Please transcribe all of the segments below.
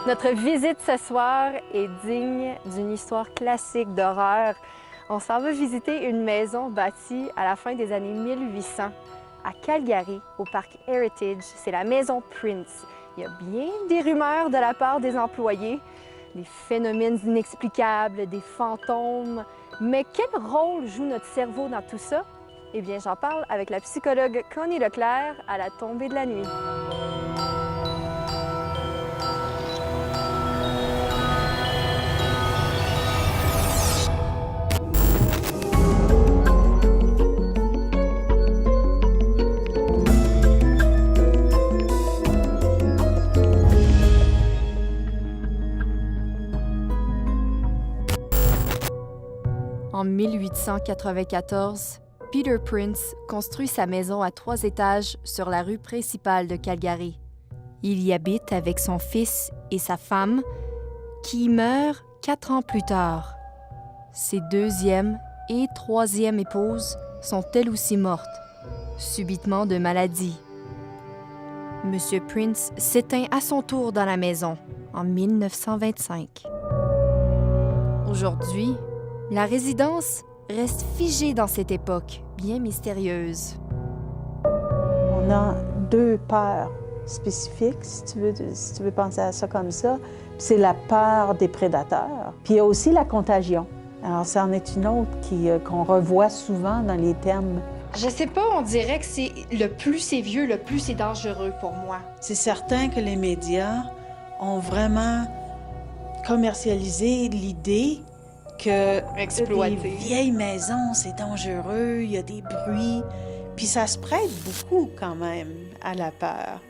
Notre visite ce soir est digne d'une histoire classique d'horreur. On s'en va visiter une maison bâtie à la fin des années 1800 à Calgary, au parc Heritage. C'est la maison Prince. Il y a bien des rumeurs de la part des employés, des phénomènes inexplicables, des fantômes. Mais quel rôle joue notre cerveau dans tout ça? Eh bien, j'en parle avec la psychologue Connie Leclerc à la tombée de la nuit. En 1894, Peter Prince construit sa maison à 3 étages sur la rue principale de Calgary. Il y habite avec son fils et sa femme, qui meurent 4 ans plus tard. Ses deuxième et troisième épouses sont elles aussi mortes, subitement de maladie. Monsieur Prince s'éteint à son tour dans la maison en 1925. Aujourd'hui, la résidence reste figée dans cette époque bien mystérieuse. On a 2 peurs spécifiques, si tu veux penser à ça comme ça. C'est la peur des prédateurs. Puis il y a aussi la contagion. Alors, ça en est une autre qu'on revoit souvent dans les thèmes. Je sais pas, on dirait que c'est le plus c'est vieux, le plus c'est dangereux pour moi. C'est certain que les médias ont vraiment commercialisé l'idée que Exploiter. les vieilles maisons, c'est dangereux, il y a des bruits, puis ça se prête beaucoup quand même à la peur.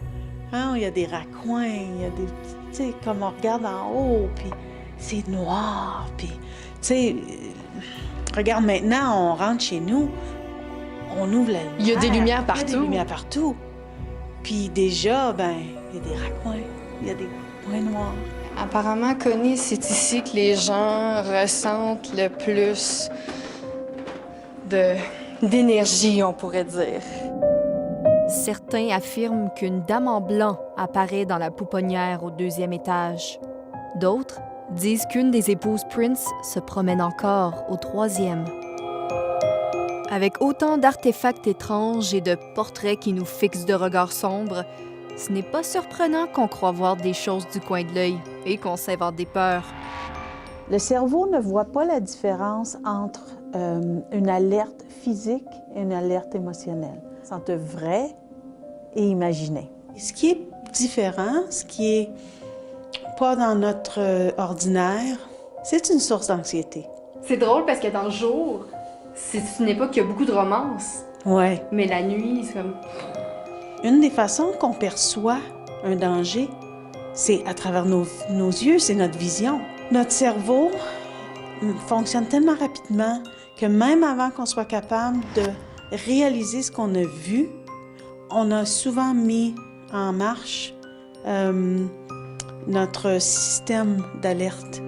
Hein? Il y a des raccoins, il y a des... Tu sais, comme on regarde en haut, puis c'est noir, puis... Tu sais, regarde maintenant, on rentre chez nous, on ouvre la lumière. Il y a des lumières partout. Il y a des lumières partout. Puis déjà, ben, il y a des raccoins, il y a des points noirs. Apparemment, Connie, c'est ici que les gens ressentent le plus d'énergie, on pourrait dire. Certains affirment qu'une dame en blanc apparaît dans la pouponnière au 2e étage. D'autres disent qu'une des épouses Prince se promène encore au 3e. Avec autant d'artefacts étranges et de portraits qui nous fixent de regards sombres, ce n'est pas surprenant qu'on croit voir des choses du coin de l'œil et qu'on s'invente des peurs. Le cerveau ne voit pas la différence entre une alerte physique et une alerte émotionnelle. C'est entre vrai et imaginé. Ce qui est différent, ce qui est pas dans notre ordinaire, c'est une source d'anxiété. C'est drôle parce que dans le jour, c'est une époque qui a beaucoup de romance. Ouais. Mais la nuit, c'est comme... Une des façons qu'on perçoit un danger, c'est à travers nos yeux, c'est notre vision. Notre cerveau fonctionne tellement rapidement que même avant qu'on soit capable de réaliser ce qu'on a vu, on a souvent mis en marche notre système d'alerte.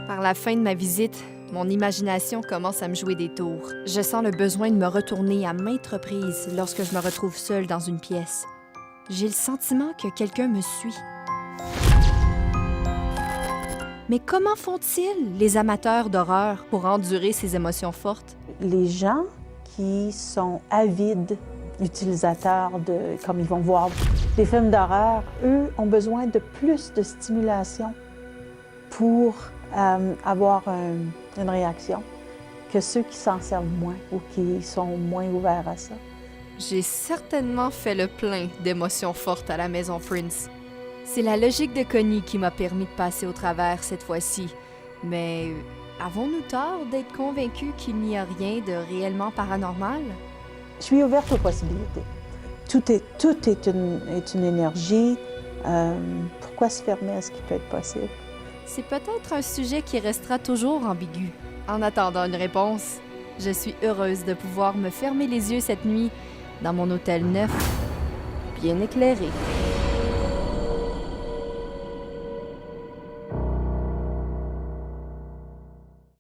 Par la fin de ma visite, mon imagination commence à me jouer des tours. Je sens le besoin de me retourner à maintes reprises lorsque je me retrouve seule dans une pièce. J'ai le sentiment que quelqu'un me suit. Mais comment font-ils, les amateurs d'horreur, pour endurer ces émotions fortes? Les gens qui sont avides utilisateurs comme ils vont voir des films d'horreur, eux ont besoin de plus de stimulation pour avoir une réaction que ceux qui s'en servent moins ou qui sont moins ouverts à ça. J'ai certainement fait le plein d'émotions fortes à la maison Prince. C'est la logique de Connie qui m'a permis de passer au travers cette fois-ci. Mais avons-nous tort d'être convaincus qu'il n'y a rien de réellement paranormal? Je suis ouverte aux possibilités. Tout est une énergie. Pourquoi se fermer à ce qui peut être possible? C'est peut-être un sujet qui restera toujours ambigu. En attendant une réponse, je suis heureuse de pouvoir me fermer les yeux cette nuit dans mon hôtel neuf, bien éclairé.